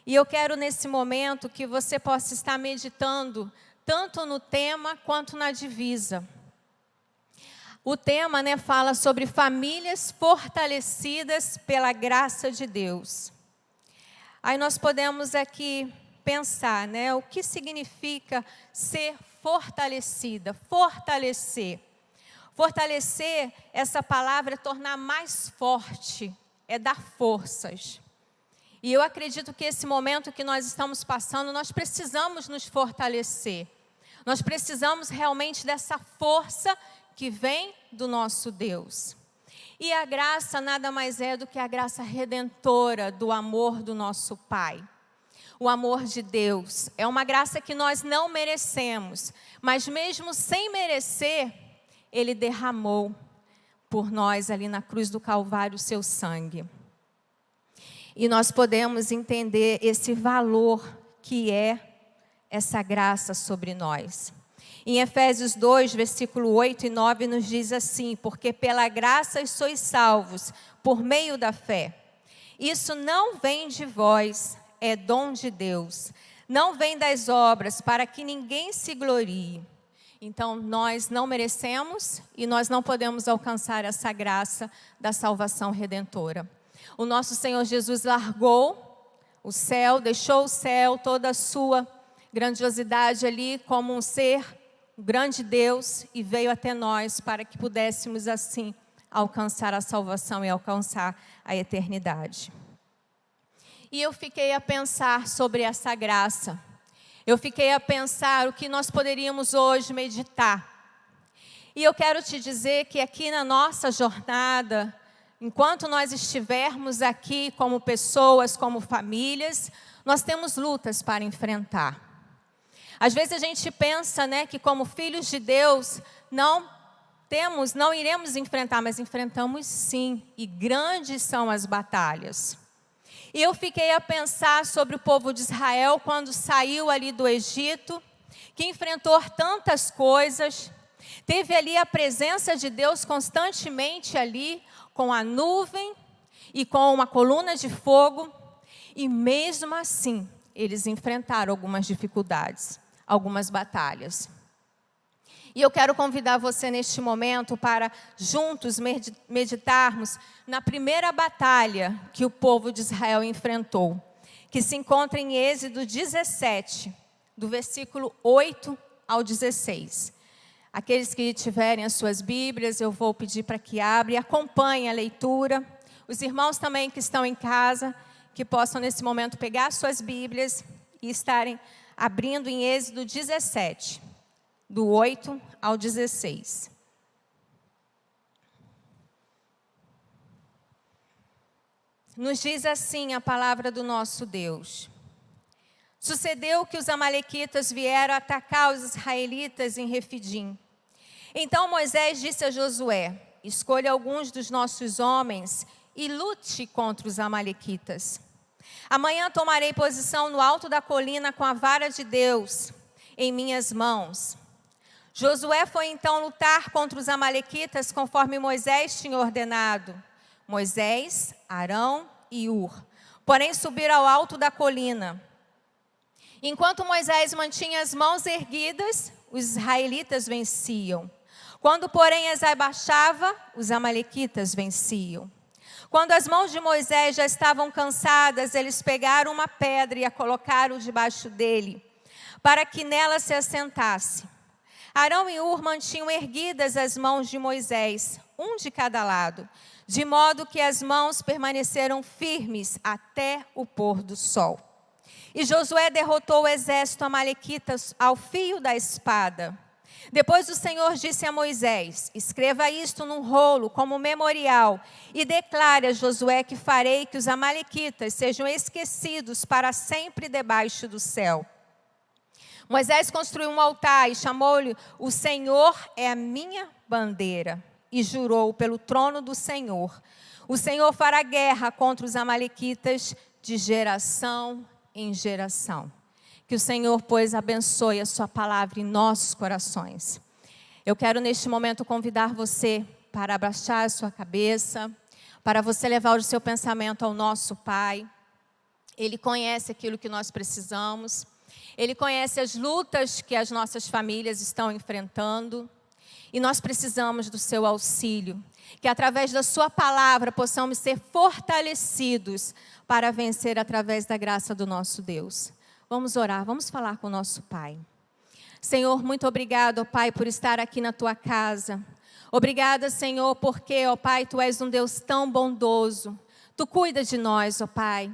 E eu quero nesse momento que você possa estar meditando tanto no tema quanto na divisa. O tema, fala sobre famílias fortalecidas pela graça de Deus. Aí nós podemos aqui pensar, o que significa ser fortalecida, fortalecer. Fortalecer, essa palavra é tornar mais forte, é dar forças. E eu acredito que esse momento que nós estamos passando, nós precisamos nos fortalecer. Nós precisamos realmente dessa força que vem do nosso Deus. E a graça nada mais é do que a graça redentora do amor do nosso Pai. O amor de Deus é uma graça que nós não merecemos, mas mesmo sem merecer, Ele derramou por nós ali na cruz do Calvário o seu sangue. E nós podemos entender esse valor que é essa graça sobre nós. Em Efésios 2, versículo 8 e 9, nos diz assim: porque pela graça sois salvos, por meio da fé. Isso não vem de vós, é dom de Deus. Não vem das obras, para que ninguém se glorie. Então, nós não merecemos e nós não podemos alcançar essa graça da salvação redentora. O nosso Senhor Jesus largou o céu, deixou o céu, toda a sua grandiosidade ali como um ser, um grande Deus, e veio até nós para que pudéssemos assim alcançar a salvação e alcançar a eternidade. E eu fiquei a pensar sobre essa graça. Eu fiquei a pensar o que nós poderíamos hoje meditar. E eu quero te dizer que aqui na nossa jornada, enquanto nós estivermos aqui como pessoas, como famílias, nós temos lutas para enfrentar. Às vezes a gente pensa, que como filhos de Deus, não iremos enfrentar, mas enfrentamos sim, e grandes são as batalhas. E eu fiquei a pensar sobre o povo de Israel quando saiu ali do Egito, que enfrentou tantas coisas, teve ali a presença de Deus constantemente ali, com a nuvem e com uma coluna de fogo, e mesmo assim, eles enfrentaram algumas dificuldades, algumas batalhas. E eu quero convidar você neste momento para juntos meditarmos na primeira batalha que o povo de Israel enfrentou, que se encontra em Êxodo 17, do versículo 8 ao 16. Aqueles que tiverem as suas Bíblias, eu vou pedir para que abram e acompanhem a leitura. Os irmãos também que estão em casa, que possam nesse momento pegar as suas Bíblias e estarem abrindo em Êxodo 17, do 8 ao 16. Nos diz assim a palavra do nosso Deus: sucedeu que os amalequitas vieram atacar os israelitas em Refidim. Então Moisés disse a Josué: escolha alguns dos nossos homens e lute contra os amalequitas. Amanhã tomarei posição no alto da colina com a vara de Deus em minhas mãos. Josué foi então lutar contra os amalequitas conforme Moisés tinha ordenado. Moisés, Arão e Hur, porém subiram ao alto da colina. Enquanto Moisés mantinha as mãos erguidas, os israelitas venciam. Quando, porém, as abaixava, os amalequitas venciam. Quando as mãos de Moisés já estavam cansadas, eles pegaram uma pedra e a colocaram debaixo dele, para que nela se assentasse. Arão e Hur mantinham erguidas as mãos de Moisés, um de cada lado, de modo que as mãos permaneceram firmes até o pôr do sol. E Josué derrotou o exército amalequita ao fio da espada. Depois o Senhor disse a Moisés: escreva isto num rolo como memorial e declare a Josué que farei que os amalequitas sejam esquecidos para sempre debaixo do céu. Moisés construiu um altar e chamou-lhe: o Senhor é a minha bandeira. E jurou pelo trono do Senhor: o Senhor fará guerra contra os amalequitas de geração em geração. Que o Senhor, pois, abençoe a sua palavra em nossos corações. Eu quero neste momento convidar você para abaixar a sua cabeça, para você levar o seu pensamento ao nosso Pai. Ele conhece aquilo que nós precisamos. Ele conhece as lutas que as nossas famílias estão enfrentando. E nós precisamos do seu auxílio. Que através da sua palavra possamos ser fortalecidos para vencer através da graça do nosso Deus. Vamos orar, vamos falar com o nosso Pai. Senhor, muito obrigado, ó Pai, por estar aqui na tua casa. Obrigada, Senhor, porque, ó Pai, tu és um Deus tão bondoso. Tu cuida de nós, ó Pai.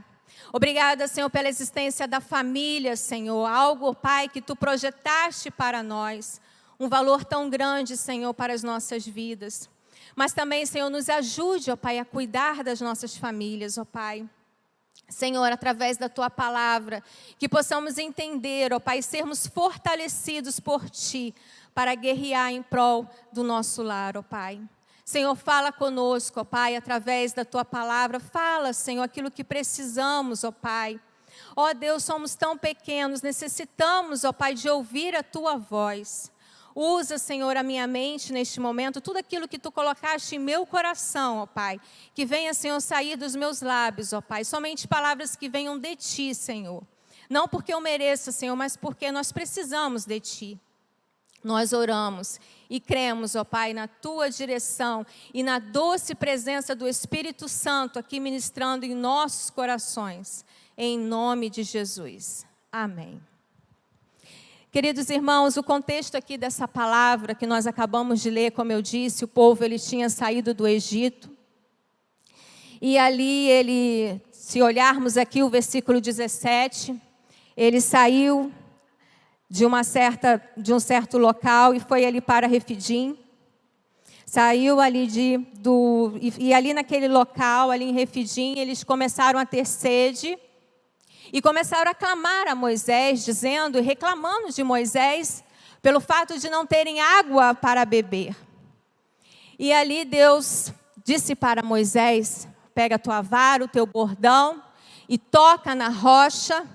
Obrigada, Senhor, pela existência da família, Senhor. Algo, ó Pai, que tu projetaste para nós. Um valor tão grande, Senhor, para as nossas vidas. Mas também, Senhor, nos ajude, ó Pai, a cuidar das nossas famílias, ó Pai. Senhor, através da tua palavra, que possamos entender, ó Pai, sermos fortalecidos por ti, para guerrear em prol do nosso lar, ó Pai. Senhor, fala conosco, ó Pai, através da tua palavra. Fala, Senhor, aquilo que precisamos, ó Pai. Ó Deus, somos tão pequenos, necessitamos, ó Pai, de ouvir a tua voz. Usa, Senhor, a minha mente neste momento, tudo aquilo que tu colocaste em meu coração, ó Pai. Que venha, Senhor, sair dos meus lábios, ó Pai. Somente palavras que venham de ti, Senhor. Não porque eu mereça, Senhor, mas porque nós precisamos de ti. Nós oramos e cremos, ó Pai, na tua direção e na doce presença do Espírito Santo aqui ministrando em nossos corações. Em nome de Jesus. Amém. Queridos irmãos, o contexto aqui dessa palavra que nós acabamos de ler, como eu disse, o povo ele tinha saído do Egito. E ali se olharmos aqui o versículo 17, ele saiu de um certo local e foi ali para Refidim. Saiu ali e ali naquele local, ali em Refidim, eles começaram a ter sede. E começaram a clamar a Moisés, dizendo e reclamando de Moisés, pelo fato de não terem água para beber. E ali Deus disse para Moisés, pega a tua vara, o teu bordão, e toca na rocha,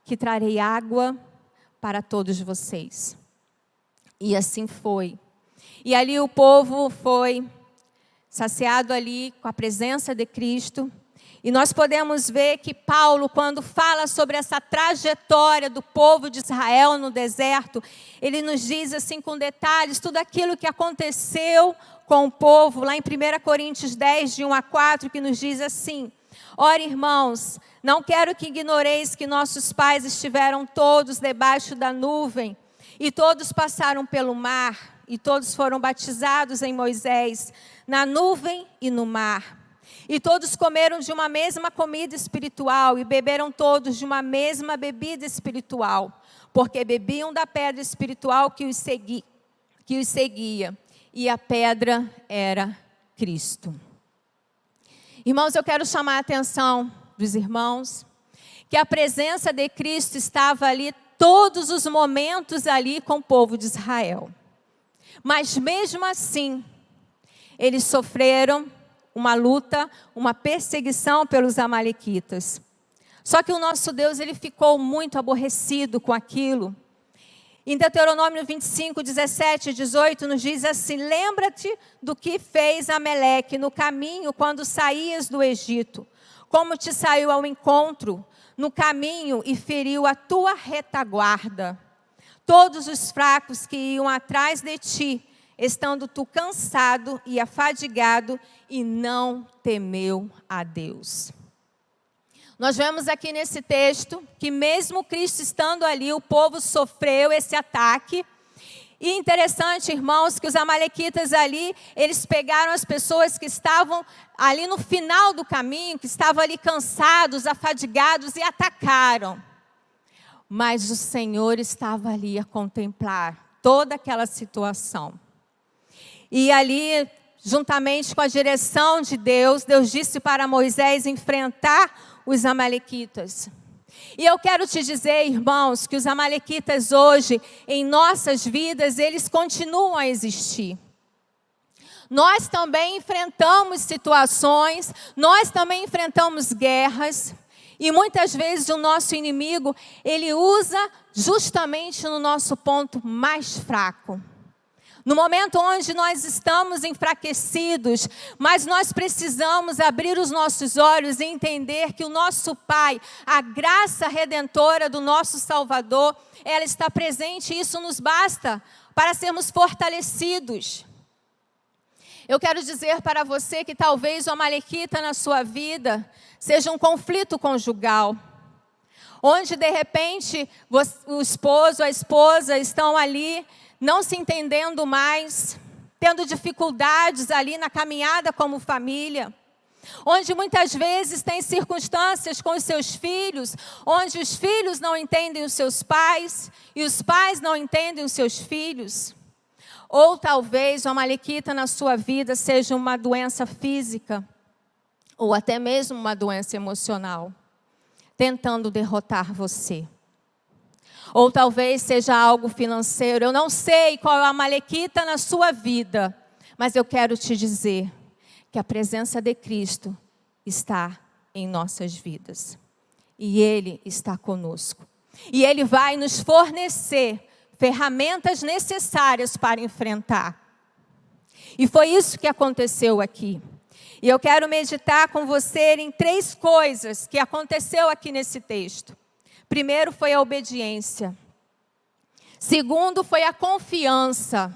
que trarei água para todos vocês. E assim foi. E ali o povo foi saciado ali com a presença de Cristo. E nós podemos ver que Paulo, quando fala sobre essa trajetória do povo de Israel no deserto, ele nos diz assim com detalhes, tudo aquilo que aconteceu com o povo, lá em 1 Coríntios 10, de 1 a 4, que nos diz assim: ora, irmãos, não quero que ignoreis que nossos pais estiveram todos debaixo da nuvem, e todos passaram pelo mar, e todos foram batizados em Moisés, na nuvem e no mar. E todos comeram de uma mesma comida espiritual e beberam todos de uma mesma bebida espiritual, porque bebiam da pedra espiritual que os seguia, e a pedra era Cristo. Irmãos, eu quero chamar a atenção dos irmãos, que a presença de Cristo estava ali todos os momentos ali com o povo de Israel. Mas mesmo assim, eles sofreram uma luta, uma perseguição pelos amalequitas. Só que o nosso Deus, ele ficou muito aborrecido com aquilo. Em Deuteronômio 25, 17 e 18, nos diz assim: lembra-te do que fez Amaleque no caminho quando saías do Egito, como te saiu ao encontro no caminho e feriu a tua retaguarda. Todos os fracos que iam atrás de ti, estando tu cansado e afadigado, e não temeu a Deus. Nós vemos aqui nesse texto que mesmo Cristo estando ali, o povo sofreu esse ataque. E interessante, irmãos, que os amalequitas ali, eles pegaram as pessoas que estavam ali no final do caminho, que estavam ali cansados, afadigados, e atacaram. Mas o Senhor estava ali a contemplar toda aquela situação. E ali, juntamente com a direção de Deus, Deus disse para Moisés enfrentar os amalequitas. E eu quero te dizer, irmãos, que os amalequitas hoje, em nossas vidas, eles continuam a existir. Nós também enfrentamos situações, nós também enfrentamos guerras, e muitas vezes o nosso inimigo, ele usa justamente no nosso ponto mais fraco. No momento onde nós estamos enfraquecidos, mas nós precisamos abrir os nossos olhos e entender que o nosso Pai, a graça redentora do nosso Salvador, ela está presente e isso nos basta para sermos fortalecidos. Eu quero dizer para você que talvez o amalequita na sua vida seja um conflito conjugal, onde de repente o esposo, a esposa estão ali não se entendendo mais, tendo dificuldades ali na caminhada como família, onde muitas vezes tem circunstâncias com os seus filhos, onde os filhos não entendem os seus pais e os pais não entendem os seus filhos. Ou talvez o amalequita na sua vida seja uma doença física, ou até mesmo uma doença emocional, tentando derrotar você. Ou talvez seja algo financeiro. Eu não sei qual é o amalequita na sua vida, mas eu quero te dizer que a presença de Cristo está em nossas vidas. E Ele está conosco. E Ele vai nos fornecer ferramentas necessárias para enfrentar. E foi isso que aconteceu aqui. E eu quero meditar com você em 3 coisas que aconteceu aqui nesse texto. Primeiro foi a obediência. Segundo foi a confiança.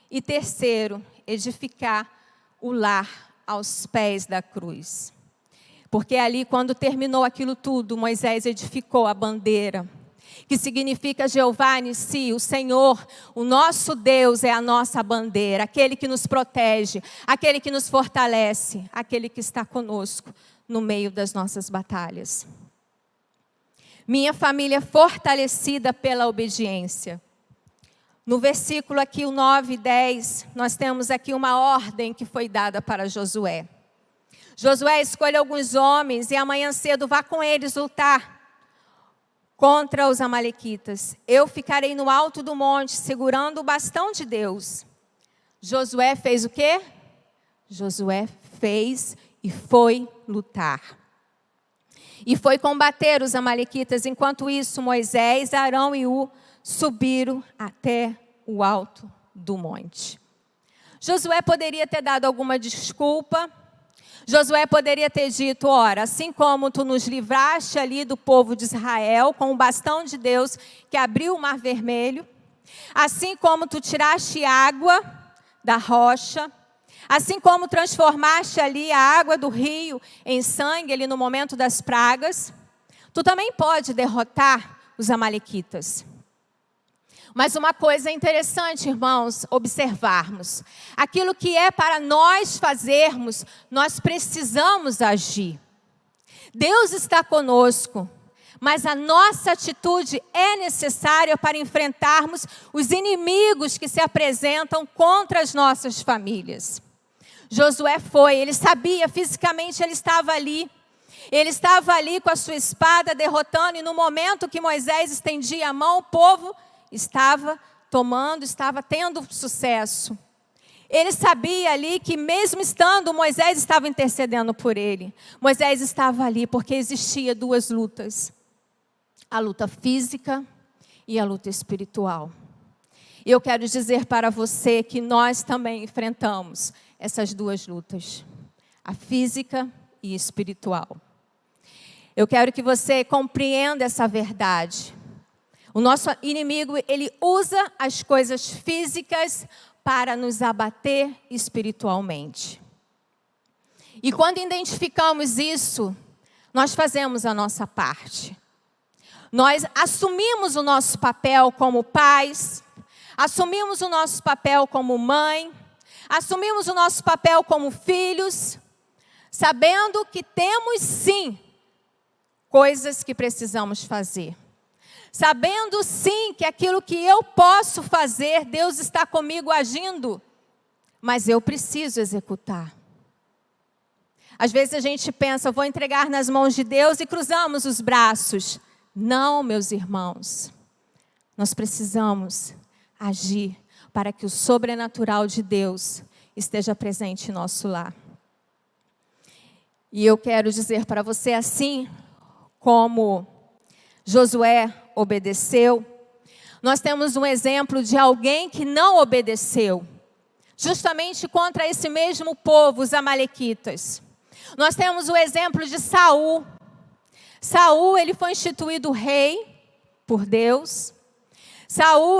E terceiro, edificar o lar aos pés da cruz. Porque ali, quando terminou aquilo tudo, Moisés edificou a bandeira, que significa Jeová Nissi, o Senhor, o nosso Deus é a nossa bandeira, aquele que nos protege, aquele que nos fortalece, aquele que está conosco no meio das nossas batalhas. Minha família é fortalecida pela obediência. No versículo aqui, o 9 e 10, nós temos aqui uma ordem que foi dada para Josué. Josué escolhe alguns homens e amanhã cedo vá com eles lutar contra os amalequitas. Eu ficarei no alto do monte, segurando o bastão de Deus. Josué fez o quê? Josué fez e foi lutar. E foi combater os amalequitas. Enquanto isso, Moisés, Arão e Ur subiram até o alto do monte. Josué poderia ter dado alguma desculpa. Josué poderia ter dito, ora, assim como tu nos livraste ali do povo de Israel, com o bastão de Deus que abriu o mar vermelho, assim como tu tiraste água da rocha, assim como transformaste ali a água do rio em sangue ali no momento das pragas, tu também pode derrotar os amalequitas. Mas uma coisa interessante, irmãos, observarmos. Aquilo que é para nós fazermos, nós precisamos agir. Deus está conosco, mas a nossa atitude é necessária para enfrentarmos os inimigos que se apresentam contra as nossas famílias. Josué foi, ele sabia, fisicamente ele estava ali. Ele estava ali com a sua espada derrotando, e no momento que Moisés estendia a mão, o povo estava tendo sucesso. Ele sabia ali que mesmo estando, Moisés estava intercedendo por ele. Moisés estava ali porque existia 2 lutas. A luta física e a luta espiritual. E eu quero dizer para você que nós também enfrentamos essas 2 lutas. A física e espiritual. Eu quero que você compreenda essa verdade. O nosso inimigo, ele usa as coisas físicas para nos abater espiritualmente. E quando identificamos isso, nós fazemos a nossa parte. Nós assumimos o nosso papel como pais, assumimos o nosso papel como mãe, assumimos o nosso papel como filhos, sabendo que temos sim coisas que precisamos fazer. Sabendo sim que aquilo que eu posso fazer, Deus está comigo agindo, mas eu preciso executar. Às vezes a gente pensa, vou entregar nas mãos de Deus e cruzamos os braços. Não, meus irmãos, nós precisamos agir para que o sobrenatural de Deus esteja presente em nosso lar. E eu quero dizer para você, assim como Josué obedeceu, Nós temos um exemplo de alguém que não obedeceu, justamente contra esse mesmo povo, os amalequitas. Nós temos o exemplo de Saul. Saul, ele foi instituído rei por Deus. Saul,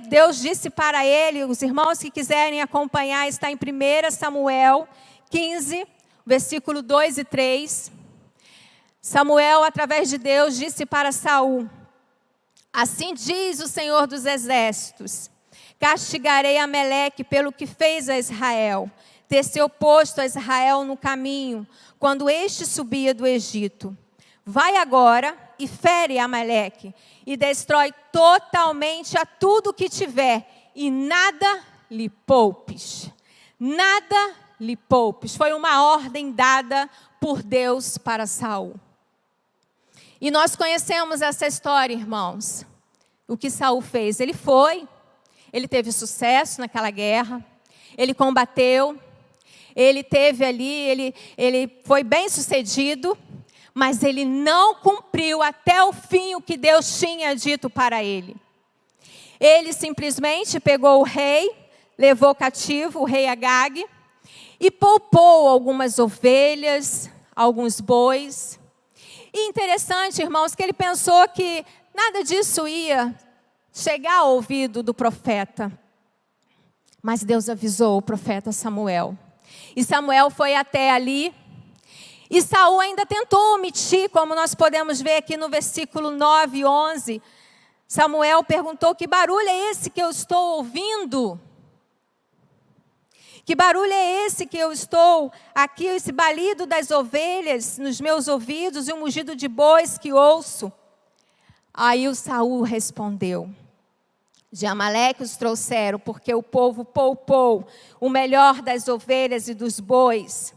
Deus disse para ele, os irmãos que quiserem acompanhar, está em 1 Samuel 15, versículo 2 e 3. Samuel, através de Deus, disse para Saul: assim diz o Senhor dos Exércitos: castigarei Amaleque pelo que fez a Israel, ter se oposto a Israel no caminho, quando este subia do Egito. Vai agora e fere Amaleque, e destrói totalmente a tudo que tiver, e nada lhe poupes. Nada lhe poupes. Foi uma ordem dada por Deus para Saul. E nós conhecemos essa história, irmãos. O que Saul fez? Ele teve sucesso naquela guerra, ele combateu, ele teve ali, ele foi bem sucedido, mas ele não cumpriu até o fim o que Deus tinha dito para ele. Ele simplesmente pegou o rei, levou cativo o rei Agag, e poupou algumas ovelhas, alguns bois. E interessante, irmãos, que ele pensou que nada disso ia chegar ao ouvido do profeta. Mas Deus avisou o profeta Samuel. E Samuel foi até ali. E Saul ainda tentou omitir, como nós podemos ver aqui no versículo 9 e 11. Samuel perguntou: que barulho é esse que eu estou ouvindo? Que barulho é esse que eu estou aqui, esse balido das ovelhas nos meus ouvidos e o mugido de bois que ouço? Aí o Saul respondeu: de Amaleque os trouxeram, porque o povo poupou o melhor das ovelhas e dos bois,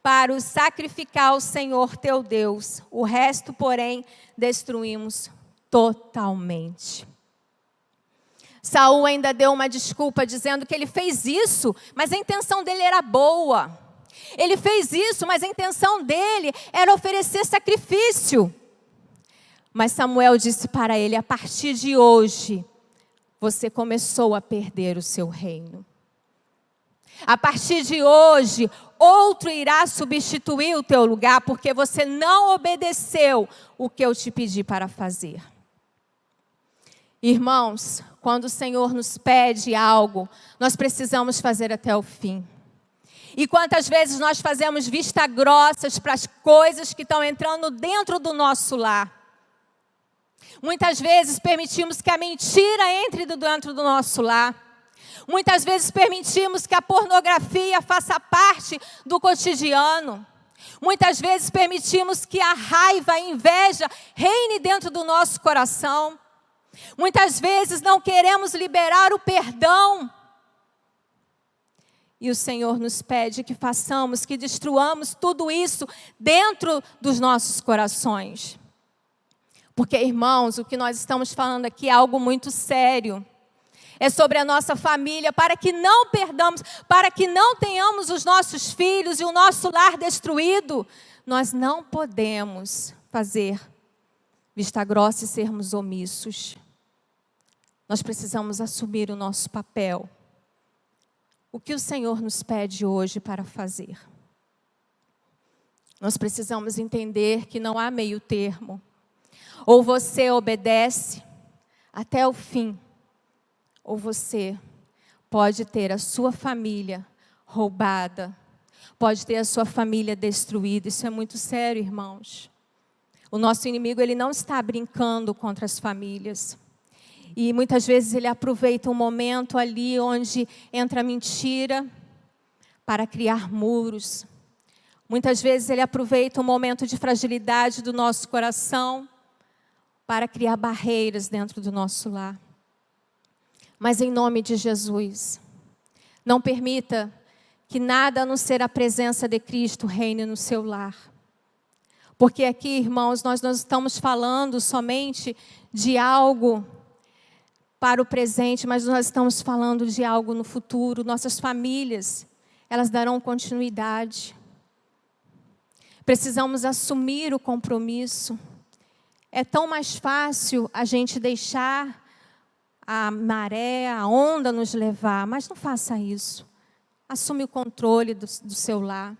para os sacrificar ao Senhor teu Deus. O resto, porém, destruímos totalmente. Saul ainda deu uma desculpa, dizendo que ele fez isso, mas a intenção dele era boa. Ele fez isso, mas a intenção dele era oferecer sacrifício. Mas Samuel disse para ele: a partir de hoje, você começou a perder o seu reino. A partir de hoje, outro irá substituir o teu lugar, porque você não obedeceu o que eu te pedi para fazer. Irmãos, quando o Senhor nos pede algo, nós precisamos fazer até o fim. E quantas vezes nós fazemos vista grossas para as coisas que estão entrando dentro do nosso lar. Muitas vezes permitimos que a mentira entre dentro do nosso lar. Muitas vezes permitimos que a pornografia faça parte do cotidiano. Muitas vezes permitimos que a raiva, a inveja reine dentro do nosso coração. Muitas vezes não queremos liberar o perdão. E o Senhor nos pede que façamos, que destruamos tudo isso dentro dos nossos corações. Porque, irmãos, o que nós estamos falando aqui é algo muito sério. É sobre a nossa família, para que não perdamos, para que não tenhamos os nossos filhos e o nosso lar destruído. Nós não podemos fazer vista grossa e sermos omissos. Nós precisamos assumir o nosso papel. O que o Senhor nos pede hoje para fazer? Nós precisamos entender que não há meio termo. Ou você obedece até o fim, ou você pode ter a sua família roubada, pode ter a sua família destruída. Isso é muito sério, irmãos. O nosso inimigo, ele não está brincando contra as famílias. E muitas vezes ele aproveita um momento ali onde entra a mentira para criar muros. Muitas vezes ele aproveita um momento de fragilidade do nosso coração para criar barreiras dentro do nosso lar. Mas em nome de Jesus, não permita que nada a não ser a presença de Cristo reine no seu lar. Porque aqui, irmãos, nós não estamos falando somente de algo para o presente, mas nós estamos falando de algo no futuro. Nossas famílias, elas darão continuidade. Precisamos assumir o compromisso. É tão mais fácil a gente deixar a maré, a onda nos levar, mas não faça isso. Assume o controle do seu lar.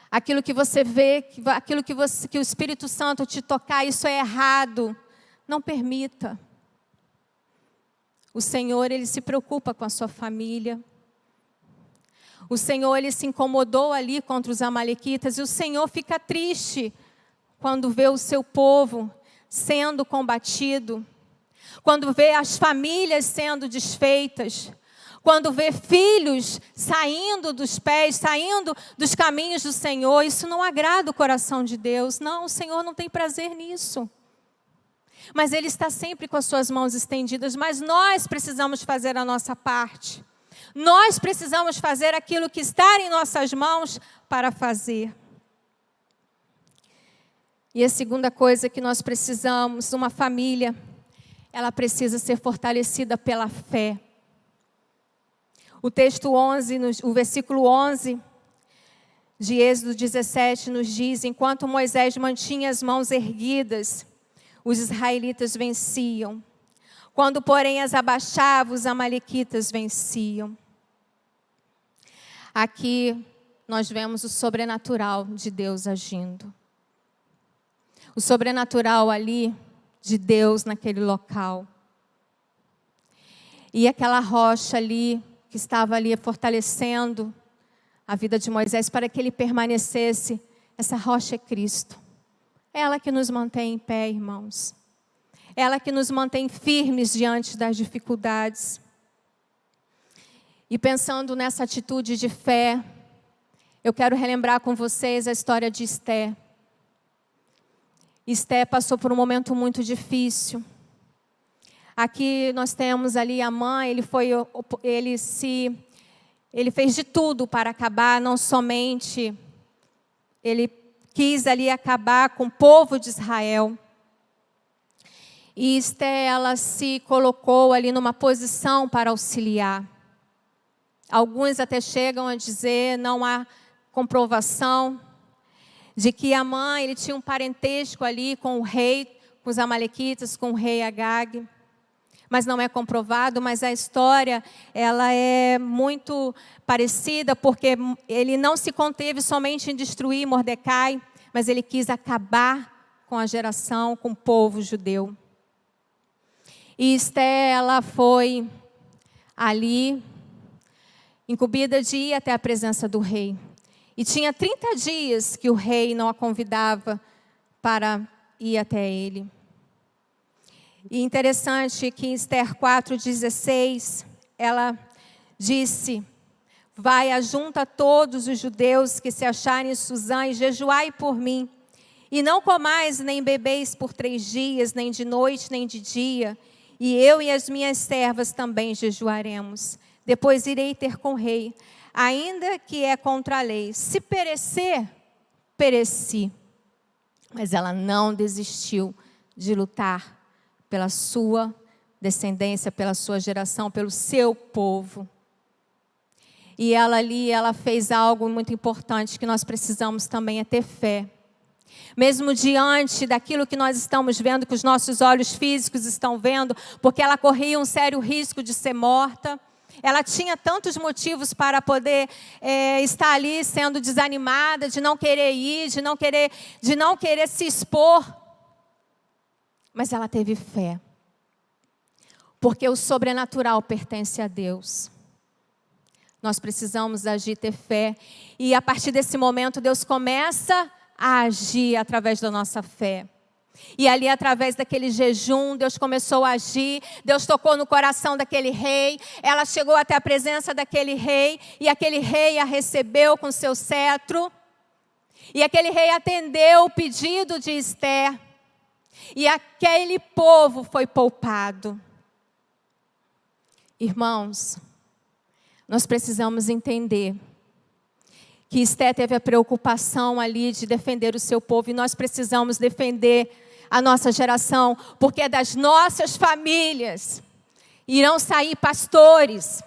Aquilo que você vê, aquilo que o Espírito Santo te tocar, isso é errado. Não permita. O Senhor, Ele se preocupa com a sua família. O Senhor, Ele se incomodou ali contra os amalequitas. E o Senhor fica triste quando vê o seu povo sendo combatido. Quando vê as famílias sendo desfeitas. Quando vê filhos saindo dos pés, saindo dos caminhos do Senhor. Isso não agrada o coração de Deus. Não, o Senhor não tem prazer nisso. Mas Ele está sempre com as suas mãos estendidas. Mas nós precisamos fazer a nossa parte. Nós precisamos fazer aquilo que está em nossas mãos para fazer. E a segunda coisa que nós precisamos, uma família, ela precisa ser fortalecida pela fé. O texto 11, o versículo 11 de Êxodo 17 nos diz: enquanto Moisés mantinha as mãos erguidas, os israelitas venciam. Quando, porém, as abaixava, os amalequitas venciam. Aqui nós vemos o sobrenatural de Deus agindo. O sobrenatural ali de Deus naquele local. E aquela rocha ali, que estava ali fortalecendo a vida de Moisés para que ele permanecesse, essa rocha é Cristo. Ela que nos mantém em pé, irmãos. Ela que nos mantém firmes diante das dificuldades. E pensando nessa atitude de fé, eu quero relembrar com vocês a história de Esté. Esté passou por um momento muito difícil. Aqui nós temos ali Amã, ele fez de tudo para acabar, não somente ele quis ali acabar com o povo de Israel. E Esté, ela se colocou ali numa posição para auxiliar. Alguns até chegam a dizer, não há comprovação, de que Amã, ele tinha um parentesco ali com o rei, com os amalequitas, com o rei Agag. Mas não é comprovado, mas a história, ela é muito parecida, porque ele não se conteve somente em destruir Mordecai, mas ele quis acabar com a geração, com o povo judeu. E Esté, ela foi ali, incumbida de ir até a presença do rei. E tinha 30 dias que o rei não a convidava para ir até ele. E interessante que em Esther 4,16, ela disse: vai, ajunta todos os judeus que se acharem em Suzã e jejuai por mim. E não comais nem bebeis por 3 dias, nem de noite, nem de dia. E eu e as minhas servas também jejuaremos. Depois irei ter com o rei, ainda que é contra a lei. Se perecer, pereci. Mas ela não desistiu de lutar pela sua descendência, pela sua geração, pelo seu povo. E ela ali, ela fez algo muito importante que nós precisamos também, é ter fé. Mesmo diante daquilo que nós estamos vendo, que os nossos olhos físicos estão vendo, porque ela corria um sério risco de ser morta. Ela tinha tantos motivos para poder estar ali sendo desanimada, de não querer ir, de não querer se expor. Mas ela teve fé. Porque o sobrenatural pertence a Deus. Nós precisamos agir, ter fé. E a partir desse momento, Deus começa a agir através da nossa fé. E ali, através daquele jejum, Deus começou a agir. Deus tocou no coração daquele rei. Ela chegou até a presença daquele rei. E aquele rei a recebeu com seu cetro. E aquele rei atendeu o pedido de Esther. E aquele povo foi poupado. Irmãos, nós precisamos entender que Esté teve a preocupação ali de defender o seu povo. E nós precisamos defender a nossa geração, porque das nossas famílias irão sair pastores,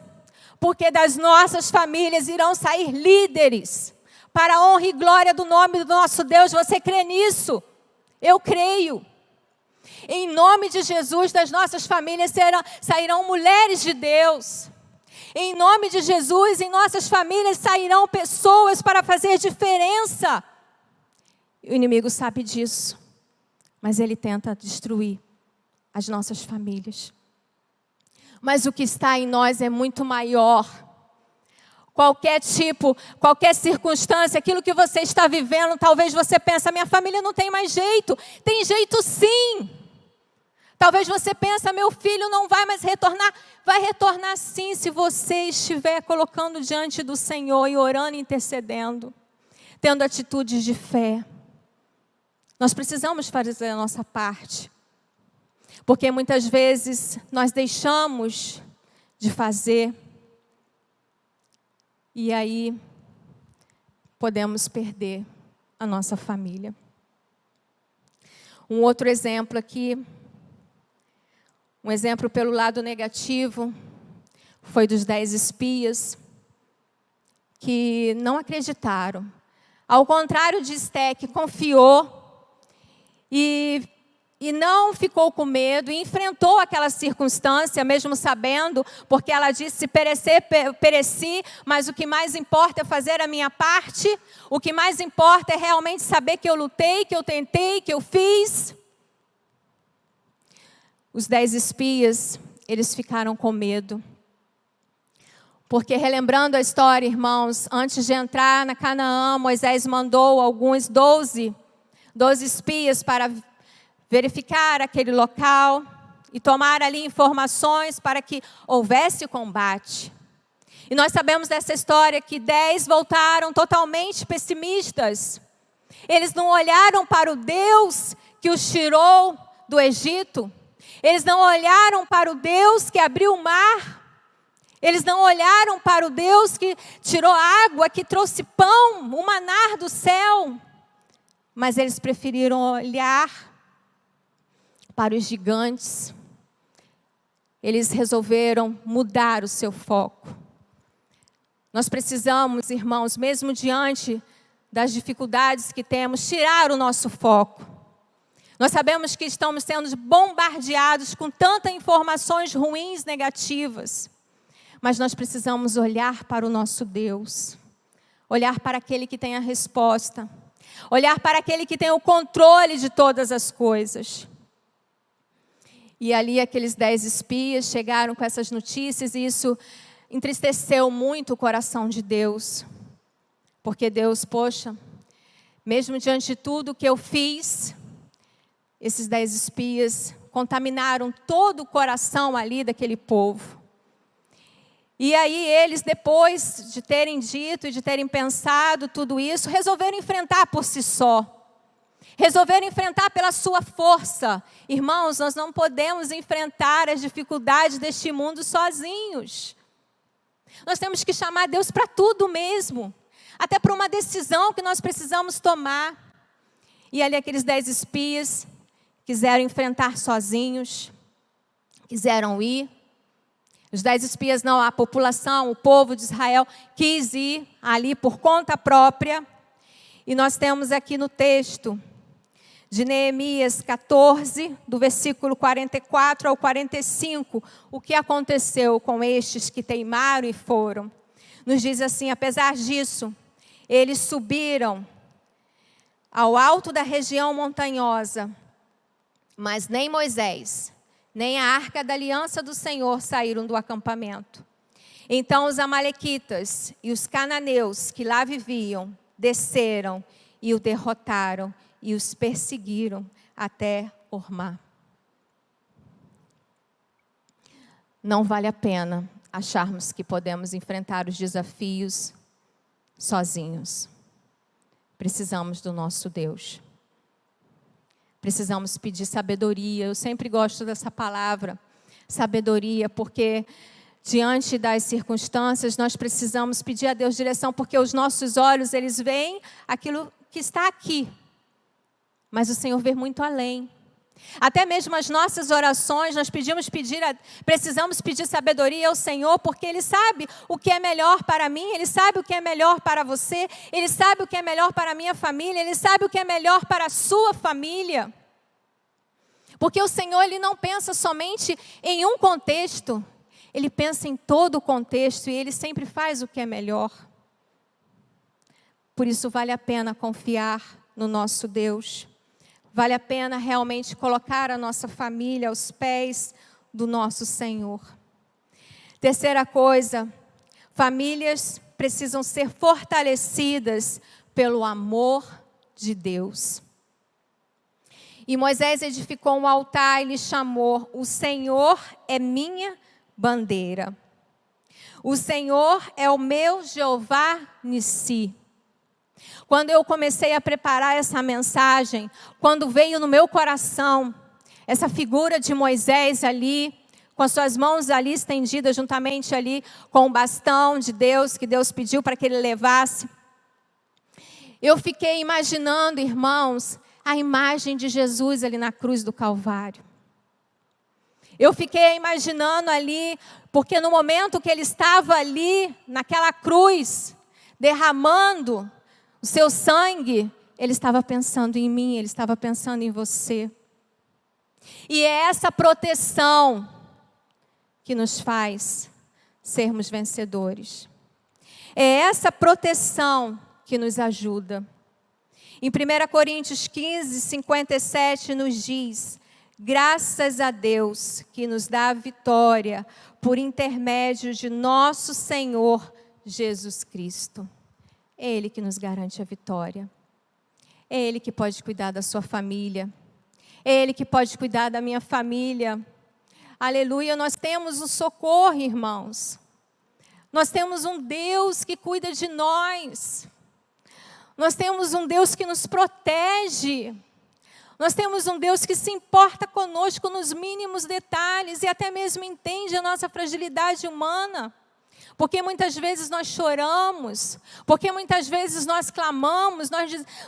porque das nossas famílias irão sair líderes, para a honra e glória do nome do nosso Deus. Você crê nisso? Eu creio. Em nome de Jesus, das nossas famílias sairão mulheres de Deus. Em nome de Jesus, em nossas famílias sairão pessoas para fazer diferença. O inimigo sabe disso, mas ele tenta destruir as nossas famílias. Mas o que está em nós é muito maior. Qualquer circunstância, aquilo que você está vivendo, talvez você pense, minha família não tem mais jeito. Tem jeito sim. Talvez você pense, meu filho não vai mais retornar. Vai retornar sim, se você estiver colocando diante do Senhor e orando e intercedendo, tendo atitudes de fé. Nós precisamos fazer a nossa parte. Porque muitas vezes nós deixamos de fazer. E aí podemos perder a nossa família. Um outro exemplo aqui. Um exemplo pelo lado negativo. Foi dos 10 espias. Que não acreditaram. Ao contrário de Esté, que confiou. E não ficou com medo, e enfrentou aquela circunstância, mesmo sabendo, porque ela disse, se perecer, pereci, mas o que mais importa é fazer a minha parte, o que mais importa é realmente saber que eu lutei, que eu tentei, que eu fiz. Os 10 espias, eles ficaram com medo. Porque relembrando a história, irmãos, antes de entrar na Canaã, Moisés mandou alguns 12 espias para verificar aquele local e tomar ali informações para que houvesse combate. E nós sabemos dessa história que 10 voltaram totalmente pessimistas. Eles não olharam para o Deus que os tirou do Egito. Eles não olharam para o Deus que abriu o mar. Eles não olharam para o Deus que tirou água, que trouxe pão, o maná do céu. Mas eles preferiram olhar para os gigantes. Eles resolveram mudar o seu foco. Nós precisamos, irmãos, mesmo diante das dificuldades que temos, tirar o nosso foco. Nós sabemos que estamos sendo bombardeados com tantas informações ruins, negativas. Mas nós precisamos olhar para o nosso Deus. Olhar para aquele que tem a resposta. Olhar para aquele que tem o controle de todas as coisas. E ali aqueles 10 espias chegaram com essas notícias e isso entristeceu muito o coração de Deus. Porque Deus, poxa, mesmo diante de tudo que eu fiz, esses 10 espias contaminaram todo o coração ali daquele povo. E aí eles, depois de terem dito e de terem pensado tudo isso, resolveram enfrentar por si só. Resolveram enfrentar pela sua força. Irmãos, nós não podemos enfrentar as dificuldades deste mundo sozinhos. Nós temos que chamar Deus para tudo mesmo. Até para uma decisão que nós precisamos tomar. E ali aqueles 10 espias quiseram enfrentar sozinhos. Quiseram ir. Os 10 espias não, a população, o povo de Israel quis ir ali por conta própria. E nós temos aqui no texto de Neemias 14, do versículo 44 ao 45, o que aconteceu com estes que teimaram e foram. Nos diz assim, apesar disso, eles subiram ao alto da região montanhosa, mas nem Moisés, nem a arca da aliança do Senhor saíram do acampamento. Então os amalequitas e os cananeus que lá viviam, desceram e o derrotaram e os perseguiram até Hormá. Não vale a pena acharmos que podemos enfrentar os desafios sozinhos. Precisamos do nosso Deus. Precisamos pedir sabedoria. Eu sempre gosto dessa palavra, sabedoria, porque diante das circunstâncias nós precisamos pedir a Deus direção, porque os nossos olhos, eles veem aquilo que está aqui. Mas o Senhor vê muito além. Até mesmo as nossas orações, nós precisamos pedir sabedoria ao Senhor, porque Ele sabe o que é melhor para mim, Ele sabe o que é melhor para você, Ele sabe o que é melhor para a minha família, Ele sabe o que é melhor para a sua família. Porque o Senhor, Ele não pensa somente em um contexto. Ele pensa em todo o contexto e Ele sempre faz o que é melhor. Por isso vale a pena confiar no nosso Deus. Vale a pena realmente colocar a nossa família aos pés do nosso Senhor. Terceira coisa, famílias precisam ser fortalecidas pelo amor de Deus. E Moisés edificou um altar e lhe chamou: o Senhor é minha bandeira. O Senhor é o meu Jeová Nissi. Quando eu comecei a preparar essa mensagem, quando veio no meu coração essa figura de Moisés ali, com as suas mãos ali estendidas juntamente ali com o bastão de Deus, que Deus pediu para que ele levasse, eu fiquei imaginando, irmãos, a imagem de Jesus ali na cruz do Calvário. Eu fiquei imaginando ali, porque no momento que ele estava ali, naquela cruz, derramando o seu sangue, ele estava pensando em mim, ele estava pensando em você. E é essa proteção que nos faz sermos vencedores. É essa proteção que nos ajuda. Em 1 Coríntios 15, 57 nos diz: graças a Deus que nos dá a vitória por intermédio de nosso Senhor Jesus Cristo. É Ele que nos garante a vitória. É Ele que pode cuidar da sua família. É Ele que pode cuidar da minha família. Aleluia, nós temos um socorro, irmãos. Nós temos um Deus que cuida de nós. Nós temos um Deus que nos protege. Nós temos um Deus que se importa conosco nos mínimos detalhes e até mesmo entende a nossa fragilidade humana. Porque muitas vezes nós choramos, porque muitas vezes nós clamamos,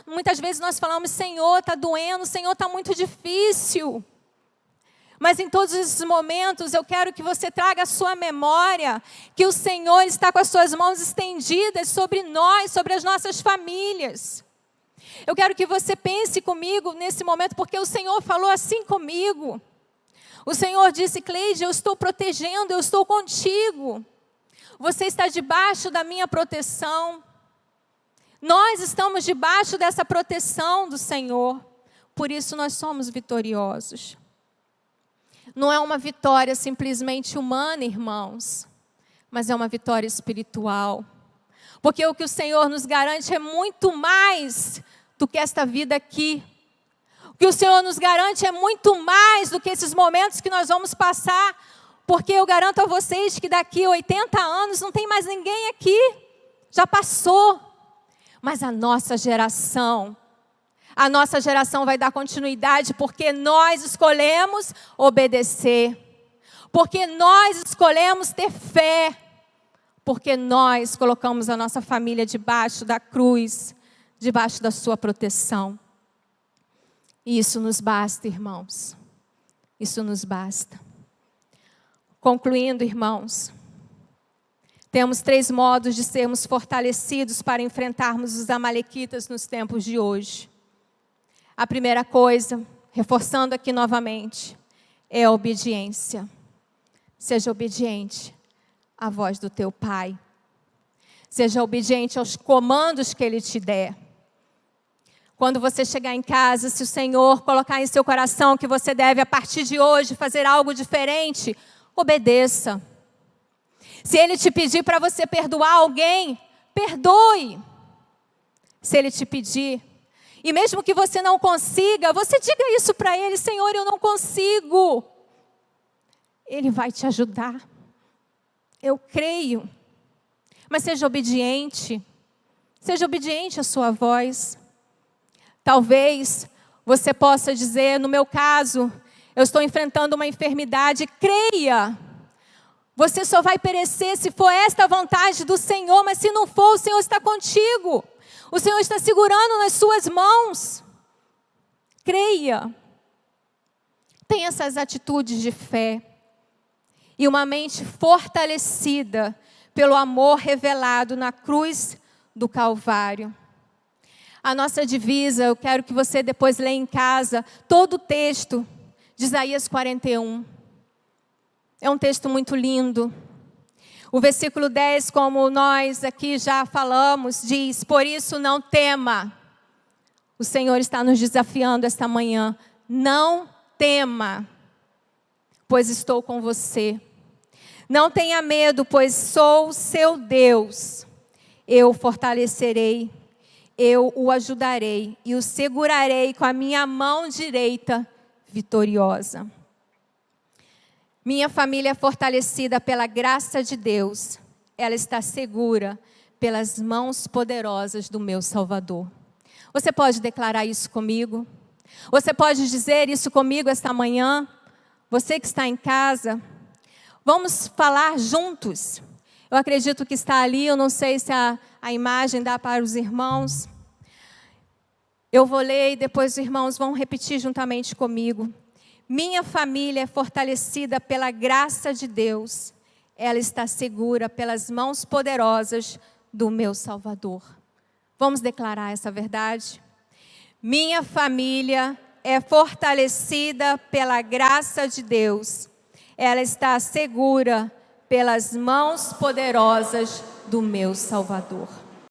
muitas vezes nós falamos: Senhor, está doendo, Senhor, está muito difícil. Mas em todos esses momentos eu quero que você traga à sua memória que o Senhor está com as suas mãos estendidas sobre nós, sobre as nossas famílias. Eu quero que você pense comigo nesse momento, porque o Senhor falou assim comigo. O Senhor disse: Cleide, eu estou protegendo, eu estou contigo. Você está debaixo da minha proteção. Nós estamos debaixo dessa proteção do Senhor. Por isso nós somos vitoriosos. Não é uma vitória simplesmente humana, irmãos, mas é uma vitória espiritual. Porque o que o Senhor nos garante é muito mais do que esta vida aqui. O que o Senhor nos garante é muito mais do que esses momentos que nós vamos passar. Porque eu garanto a vocês que daqui a 80 anos não tem mais ninguém aqui. Já passou. Mas a nossa geração vai dar continuidade porque nós escolhemos obedecer. Porque nós escolhemos ter fé. Porque nós colocamos a nossa família debaixo da cruz, debaixo da sua proteção. E isso nos basta, irmãos. Isso nos basta. Concluindo, irmãos, temos 3 modos de sermos fortalecidos para enfrentarmos os amalequitas nos tempos de hoje. A primeira coisa, reforçando aqui novamente, é a obediência. Seja obediente à voz do teu Pai. Seja obediente aos comandos que Ele te der. Quando você chegar em casa, se o Senhor colocar em seu coração que você deve, a partir de hoje, fazer algo diferente, obedeça. Se Ele te pedir para você perdoar alguém, perdoe. Se Ele te pedir, e mesmo que você não consiga, você diga isso para Ele: Senhor, eu não consigo. Ele vai te ajudar. Eu creio. Mas seja obediente. Seja obediente à sua voz. Talvez você possa dizer: no meu caso, eu estou enfrentando uma enfermidade. Creia. Você só vai perecer se for esta a vontade do Senhor. Mas se não for, o Senhor está contigo. O Senhor está segurando nas suas mãos. Creia. Tenha essas atitudes de fé. E uma mente fortalecida pelo amor revelado na cruz do Calvário. A nossa divisa, eu quero que você depois leia em casa todo o texto de Isaías 41. É um texto muito lindo. O versículo 10, como nós aqui já falamos, diz: por isso não tema. O Senhor está nos desafiando esta manhã. Não tema, pois estou com você. Não tenha medo, pois sou seu Deus. Eu o fortalecerei, eu o ajudarei e o segurarei com a minha mão direita vitoriosa. Minha família é fortalecida pela graça de Deus. Ela está segura pelas mãos poderosas do meu Salvador. Você pode declarar isso comigo? Você pode dizer isso comigo esta manhã? Você que está em casa, vamos falar juntos. Eu acredito que está ali, eu não sei se a imagem dá para os irmãos. Eu vou ler e depois os irmãos vão repetir juntamente comigo. Minha família é fortalecida pela graça de Deus. Ela está segura pelas mãos poderosas do meu Salvador. Vamos declarar essa verdade? Minha família é fortalecida pela graça de Deus. Ela está segura pelas mãos poderosas do meu Salvador.